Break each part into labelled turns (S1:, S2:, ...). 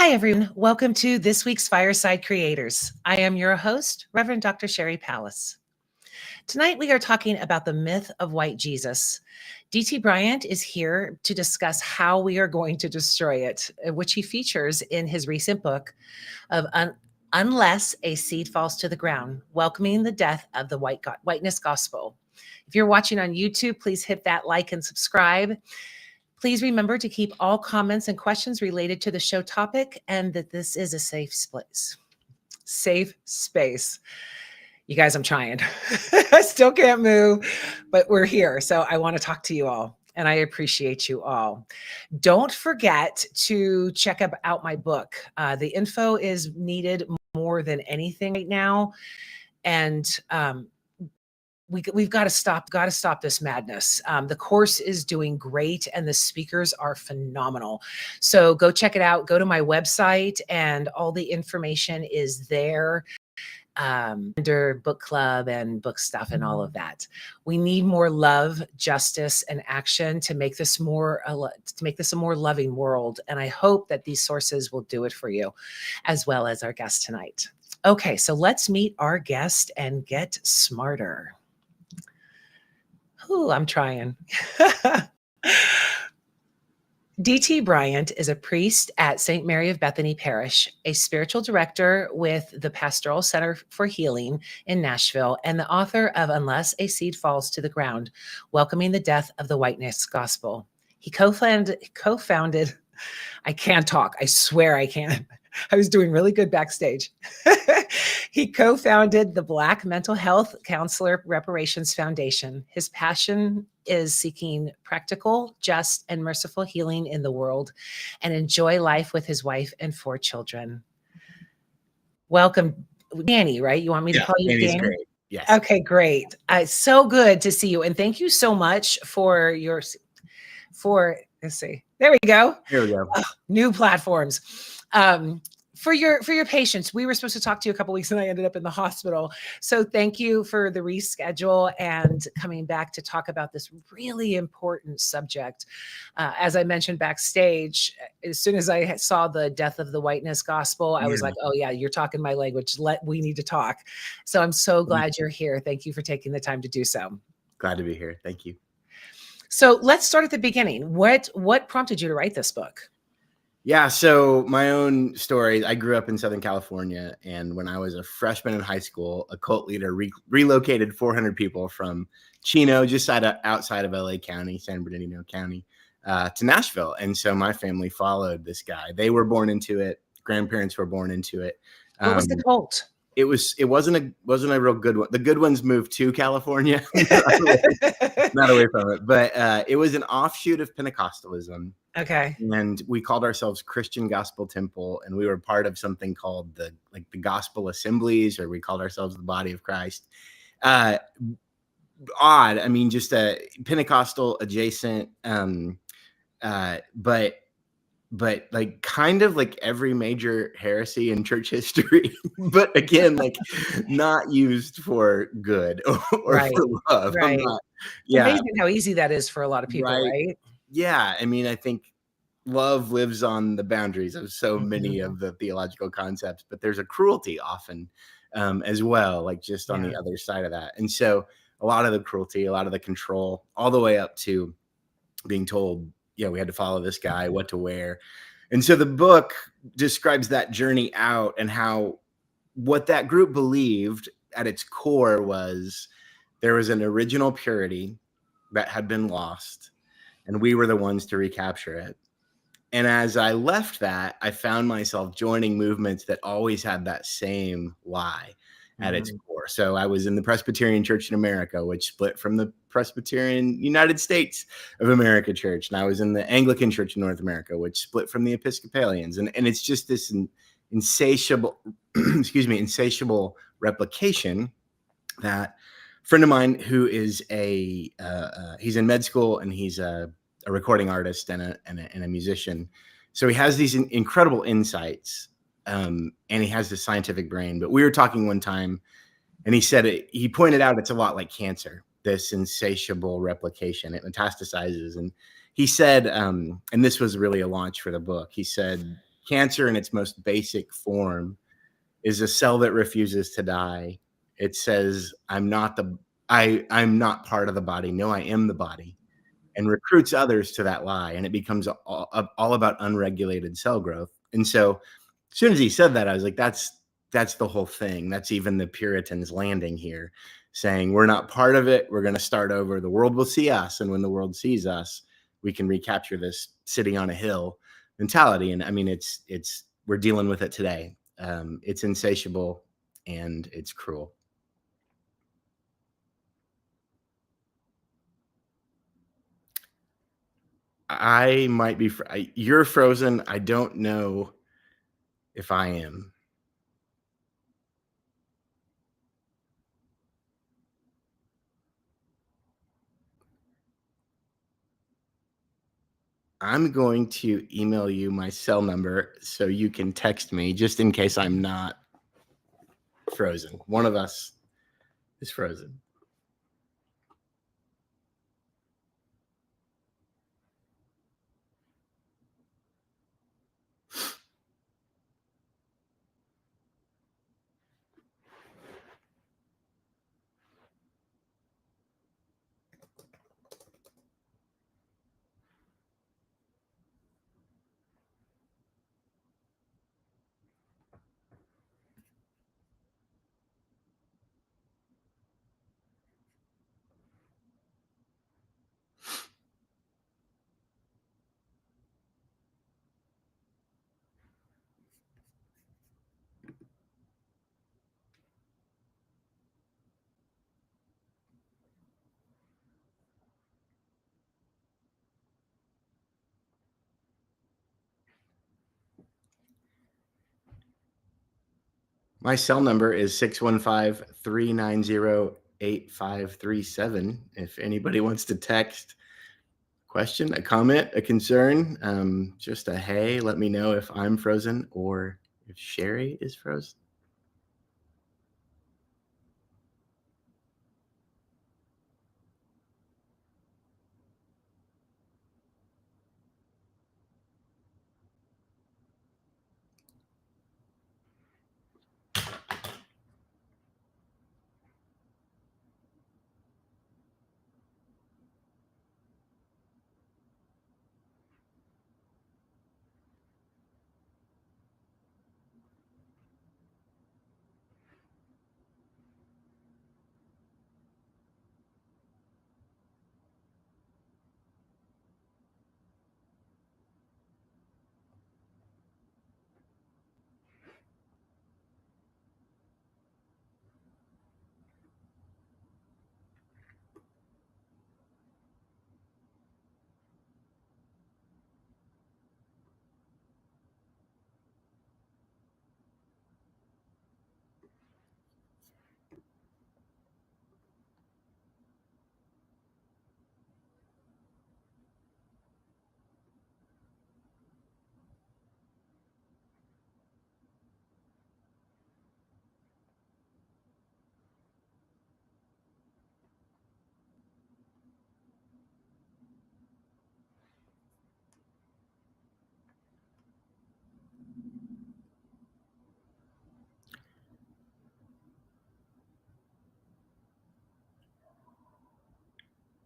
S1: Hi, everyone. Welcome to this week's Fireside Creators. I am your host, Reverend Dr. Sherry Pallas. Tonight, we are talking about the myth of white Jesus. D.T Bryant is here to discuss how we are going to destroy it, which he features in his recent book of Unless a Seed Falls to the Ground, Welcoming the Death of the Whiteness Gospel. If you're watching on YouTube, please hit that like and subscribe. Please remember to keep all comments and questions related to the show topic and that this is a safe space. Safe space. You guys, I'm trying. I still can't move, but we're here. So I want to talk to you all and I appreciate you all. Don't forget to check out my book. The info is needed more than anything right now. And we've got to stop this madness. The course is doing great and the speakers are phenomenal. So go check it out. Go to my website and all the information is there under book club and book stuff and all of that. We need more love, justice, and action to make this a more loving world. And I hope that these sources will do it for you, as well as our guest tonight. Okay, so let's meet our guest and get smarter. Ooh, I'm trying. D.T Bryant is a priest at St. Mary of Bethany Parish, a spiritual director with the Pastoral Center for Healing in Nashville, and the author of Unless a Seed Falls to the Ground, Welcoming the Death of the Whiteness Gospel. He co-founded, I can't talk, I swear I can. I was doing really good backstage. He co-founded the Black Mental Health Counselor Reparations Foundation. His passion is seeking practical, just, and merciful healing in the world and enjoy life with his wife and 4 children. Welcome, Danny, right? You want me to call you
S2: Danny's
S1: Danny?
S2: Great. Yes.
S1: Okay, great. So good to see you. And thank you so much for let's see. There we go.
S2: Here we go.
S1: New platforms. For your patience. We were supposed to talk to you a couple weeks and I ended up in the hospital. So thank you for the reschedule and coming back to talk about this really important subject. As I mentioned backstage, as soon as I saw the death of the whiteness gospel, I was like, oh yeah, you're talking my language. We need to talk. So I'm so glad you're here. Thank you for taking the time to do so.
S2: Glad to be here. Thank you.
S1: So let's start at the beginning. What prompted you to write this book?
S2: Yeah, so my own story, I grew up in Southern California, and when I was a freshman in high school, a cult leader relocated 400 people from Chino, just outside of LA County, San Bernardino County, to Nashville. And so my family followed this guy. They were born into it. Grandparents were born into it.
S1: What was the cult?
S2: It wasn't a real good one. The good ones moved to California, not away from it. But it was an offshoot of Pentecostalism.
S1: Okay.
S2: And we called ourselves Christian Gospel Temple, and we were part of something called the Gospel Assemblies, or we called ourselves the Body of Christ. Odd. I mean, just a Pentecostal adjacent, but like kind of like every major heresy in church history, but again, like not used for good or
S1: right.
S2: for love.
S1: Right. Amazing how easy that is for a lot of people, right?
S2: Yeah. I mean, I think love lives on the boundaries of so many of the theological concepts, but there's a cruelty often as well, like just on the other side of that. And so a lot of the cruelty, a lot of the control, all the way up to being told, we had to follow this guy, what to wear. And so the book describes that journey out and how what that group believed at its core was there was an original purity that had been lost, and we were the ones to recapture it. And as I left that, I found myself joining movements that always had that same lie at its core. So I was in the Presbyterian Church in America, which split from the Presbyterian United States of America Church. And I was in the Anglican Church in North America, which split from the Episcopalians. And it's just this insatiable, insatiable replication that a friend of mine who is he's in med school and he's a recording artist and a musician. So he has these incredible insights. And he has this scientific brain, but we were talking one time and he said he pointed out it's a lot like cancer, this insatiable replication. It metastasizes. And he said, and this was really a launch for the book. He said, cancer in its most basic form is a cell that refuses to die. It says, I'm not part of the body. No, I am the body, and recruits others to that lie. And it becomes all about unregulated cell growth. And so as soon as he said that, I was like, that's the whole thing. That's even the Puritans landing here, saying we're not part of it. We're going to start over. The world will see us. And when the world sees us, we can recapture this sitting on a hill mentality. And I mean, we're dealing with it today. It's insatiable and it's cruel. I might be, you're frozen. I don't know if I am. I'm going to email you my cell number so you can text me just in case I'm not frozen. One of us is frozen. My cell number is 615-390-8537. If anybody wants to text question, a comment, a concern, just a hey, let me know if I'm frozen or if Sherry is frozen.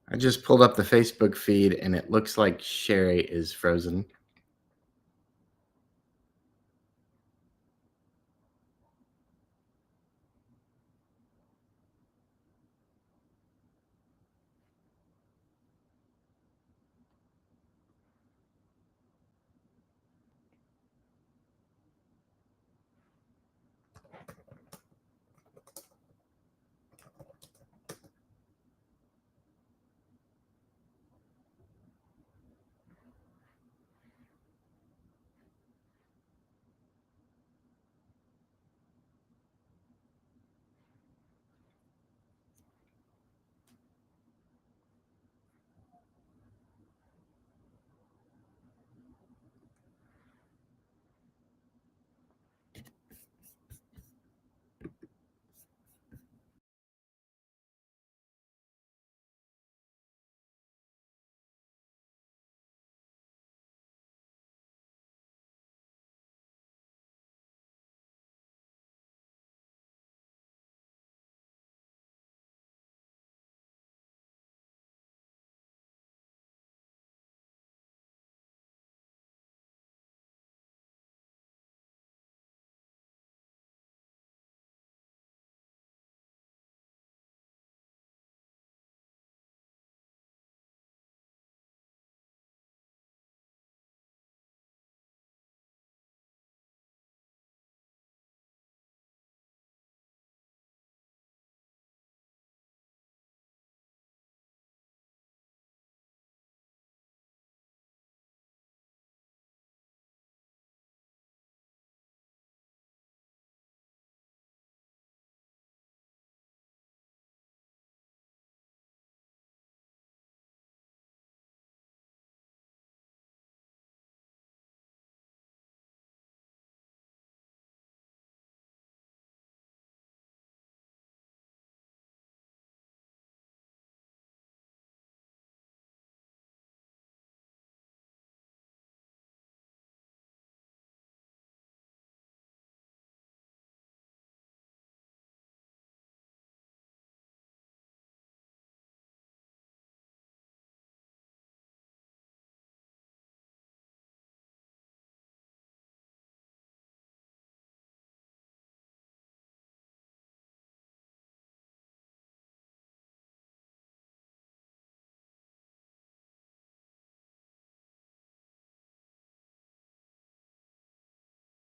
S2: I just pulled up the Facebook feed and it looks like Sherry is frozen.